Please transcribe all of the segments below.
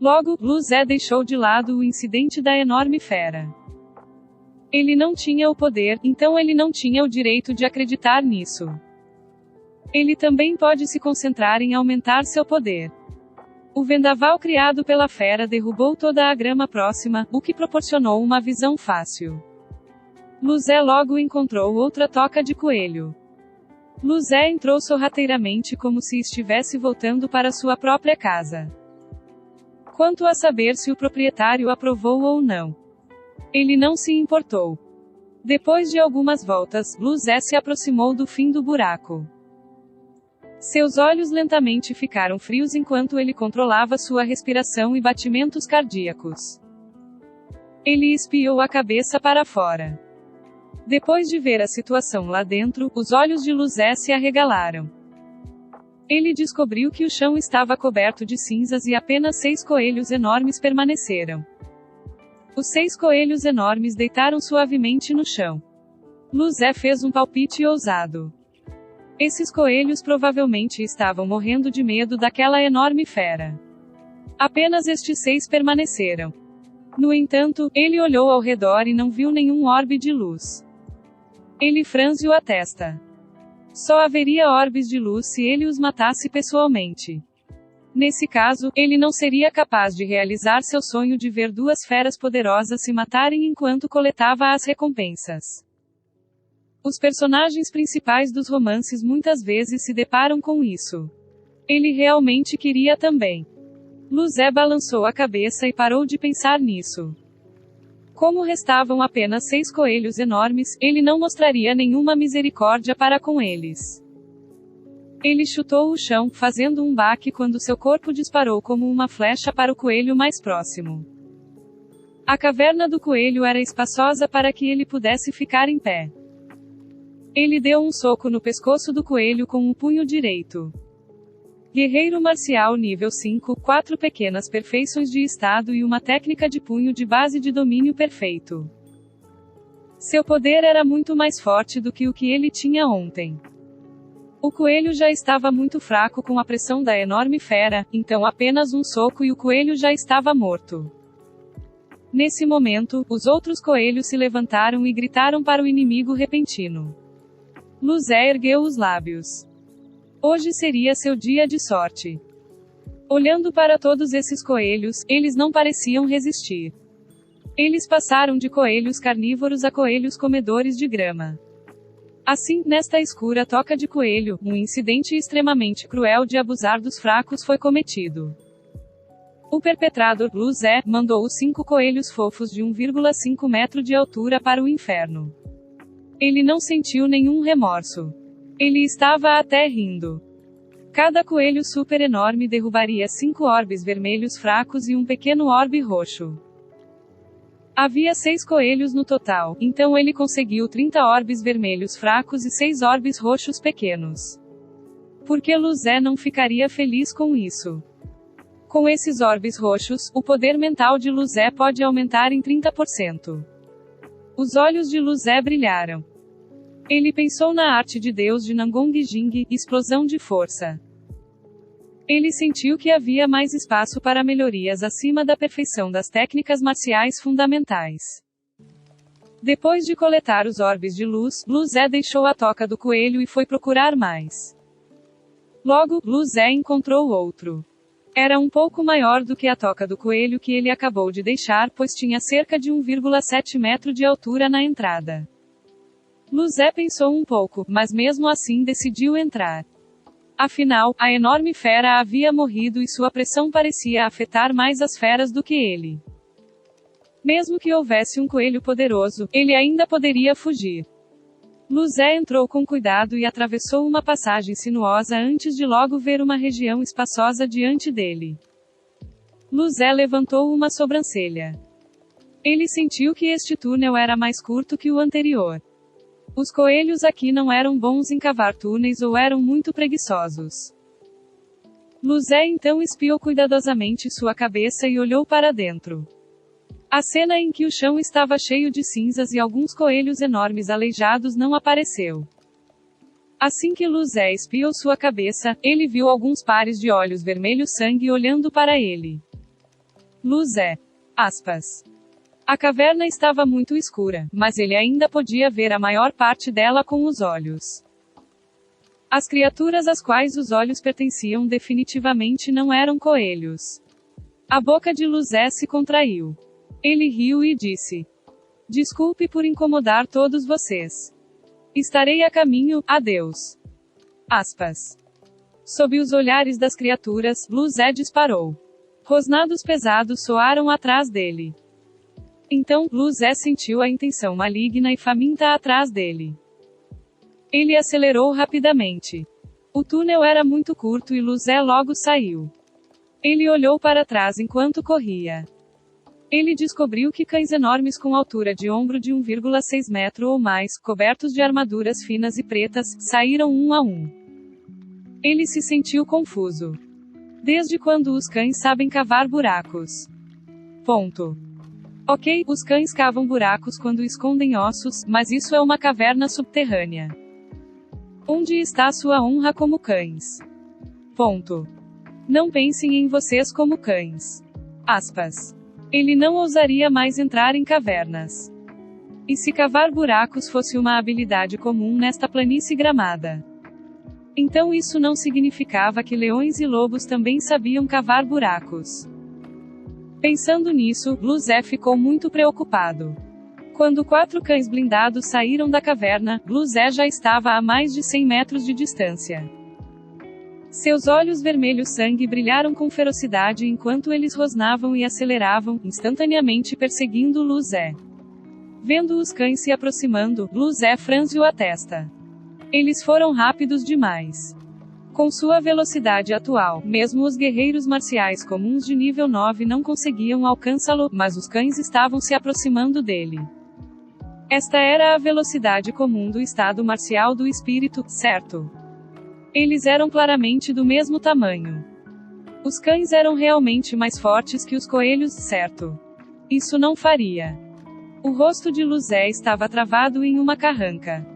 Logo, Luzé deixou de lado o incidente da enorme fera. Ele não tinha o poder, então ele não tinha o direito de acreditar nisso. Ele também pode se concentrar em aumentar seu poder. O vendaval criado pela fera derrubou toda a grama próxima, o que proporcionou uma visão fácil. Luzé logo encontrou outra toca de coelho. Luzé entrou sorrateiramente como se estivesse voltando para sua própria casa. Quanto a saber se o proprietário aprovou ou não, ele não se importou. Depois de algumas voltas, Luzé se aproximou do fim do buraco. Seus olhos lentamente ficaram frios enquanto ele controlava sua respiração e batimentos cardíacos. Ele espiou a cabeça para fora. Depois de ver a situação lá dentro, os olhos de Luzé se arregalaram. Ele descobriu que o chão estava coberto de cinzas e apenas 6 coelhos enormes permaneceram. Os 6 coelhos enormes deitaram suavemente no chão. Luzé fez um palpite ousado. Esses coelhos provavelmente estavam morrendo de medo daquela enorme fera. Apenas estes 6 permaneceram. No entanto, ele olhou ao redor e não viu nenhum orbe de luz. Ele franziu a testa. Só haveria orbes de luz se ele os matasse pessoalmente. Nesse caso, ele não seria capaz de realizar seu sonho de ver 2 feras poderosas se matarem enquanto coletava as recompensas. Os personagens principais dos romances muitas vezes se deparam com isso. Ele realmente queria também. Luzé balançou a cabeça e parou de pensar nisso. Como restavam apenas 6 coelhos enormes, ele não mostraria nenhuma misericórdia para com eles. Ele chutou o chão, fazendo um baque quando seu corpo disparou como uma flecha para o coelho mais próximo. A caverna do coelho era espaçosa para que ele pudesse ficar em pé. Ele deu um soco no pescoço do coelho com o punho direito. Guerreiro marcial nível 5, 4 pequenas perfeições de estado e uma técnica de punho de base de domínio perfeito. Seu poder era muito mais forte do que o que ele tinha ontem. O coelho já estava muito fraco com a pressão da enorme fera, então apenas um soco e o coelho já estava morto. Nesse momento, os outros coelhos se levantaram e gritaram para o inimigo repentino. Luzé ergueu os lábios. Hoje seria seu dia de sorte. Olhando para todos esses coelhos, eles não pareciam resistir. Eles passaram de coelhos carnívoros a coelhos comedores de grama. Assim, nesta escura toca de coelho, um incidente extremamente cruel de abusar dos fracos foi cometido. O perpetrador, Luzé, mandou os 5 coelhos fofos de 1,5 metro de altura para o inferno. Ele não sentiu nenhum remorso. Ele estava até rindo. Cada coelho super enorme derrubaria 5 orbes vermelhos fracos e um pequeno orbe roxo. Havia 6 coelhos no total, então ele conseguiu 30 orbes vermelhos fracos e 6 orbes roxos pequenos. Por que Luzé não ficaria feliz com isso? Com esses orbes roxos, o poder mental de Luzé pode aumentar em 30%. Os olhos de Luzé brilharam. Ele pensou na arte de Deus de Nangong Jing, explosão de força. Ele sentiu que havia mais espaço para melhorias acima da perfeição das técnicas marciais fundamentais. Depois de coletar os orbes de luz, Luzé deixou a toca do coelho e foi procurar mais. Logo, Luzé encontrou outro. Era um pouco maior do que a toca do coelho que ele acabou de deixar, pois tinha cerca de 1,7 metro de altura na entrada. Luzé pensou um pouco, mas mesmo assim decidiu entrar. Afinal, a enorme fera havia morrido e sua pressão parecia afetar mais as feras do que ele. Mesmo que houvesse um coelho poderoso, ele ainda poderia fugir. Luzé entrou com cuidado e atravessou uma passagem sinuosa antes de logo ver uma região espaçosa diante dele. Luzé levantou uma sobrancelha. Ele sentiu que este túnel era mais curto que o anterior. Os coelhos aqui não eram bons em cavar túneis ou eram muito preguiçosos. Luzé então espiou cuidadosamente sua cabeça e olhou para dentro. A cena em que o chão estava cheio de cinzas e alguns coelhos enormes aleijados não apareceu. Assim que Luzé espiou sua cabeça, ele viu alguns pares de olhos vermelhos sangue olhando para ele. Luzé. Aspas. A caverna estava muito escura, mas ele ainda podia ver a maior parte dela com os olhos. As criaturas às quais os olhos pertenciam definitivamente não eram coelhos. A boca de Luzé se contraiu. Ele riu e disse: Desculpe por incomodar todos vocês. Estarei a caminho, adeus. Aspas. Sob os olhares das criaturas, Luzé disparou. Rosnados pesados soaram atrás dele. Então, Luzé sentiu a intenção maligna e faminta atrás dele. Ele acelerou rapidamente. O túnel era muito curto e Luzé logo saiu. Ele olhou para trás enquanto corria. Ele descobriu que cães enormes com altura de ombro de 1,6 metro ou mais, cobertos de armaduras finas e pretas, saíram um a um. Ele se sentiu confuso. Desde quando os cães sabem cavar buracos? Ponto. Ok, os cães cavam buracos quando escondem ossos, mas isso é uma caverna subterrânea. Onde está sua honra como cães? Ponto. Não pensem em vocês como cães. Aspas. Ele não ousaria mais entrar em cavernas. E se cavar buracos fosse uma habilidade comum nesta planície gramada? Então isso não significava que leões e lobos também sabiam cavar buracos. Pensando nisso, Luzé ficou muito preocupado. Quando 4 cães blindados saíram da caverna, Luzé já estava a mais de 100 metros de distância. Seus olhos vermelhos sangue brilharam com ferocidade enquanto eles rosnavam e aceleravam, instantaneamente perseguindo Luzé. Vendo os cães se aproximando, Luzé franziu a testa. Eles foram rápidos demais. Com sua velocidade atual, mesmo os guerreiros marciais comuns de nível 9 não conseguiam alcançá-lo, mas os cães estavam se aproximando dele. Esta era a velocidade comum do estado marcial do espírito, certo? Eles eram claramente do mesmo tamanho. Os cães eram realmente mais fortes que os coelhos, certo? Isso não faria. O rosto de Luzé estava travado em uma carranca.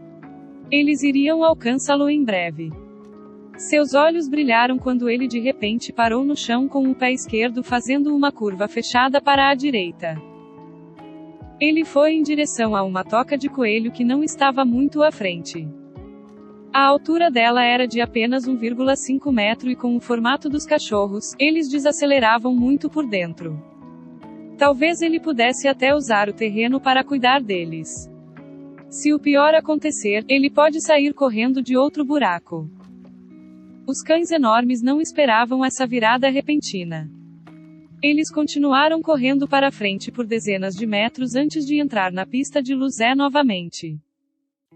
Eles iriam alcançá-lo em breve. Seus olhos brilharam quando ele de repente parou no chão com o pé esquerdo fazendo uma curva fechada para a direita. Ele foi em direção a uma toca de coelho que não estava muito à frente. A altura dela era de apenas 1,5 metro e com o formato dos cachorros, eles desaceleravam muito por dentro. Talvez ele pudesse até usar o terreno para cuidar deles. Se o pior acontecer, ele pode sair correndo de outro buraco. Os cães enormes não esperavam essa virada repentina. Eles continuaram correndo para frente por dezenas de metros antes de entrar na pista de Luzé novamente.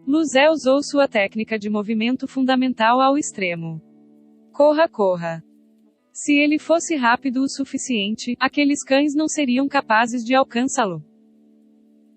Luzé usou sua técnica de movimento fundamental ao extremo. Corra, corra. Se ele fosse rápido o suficiente, aqueles cães não seriam capazes de alcançá-lo.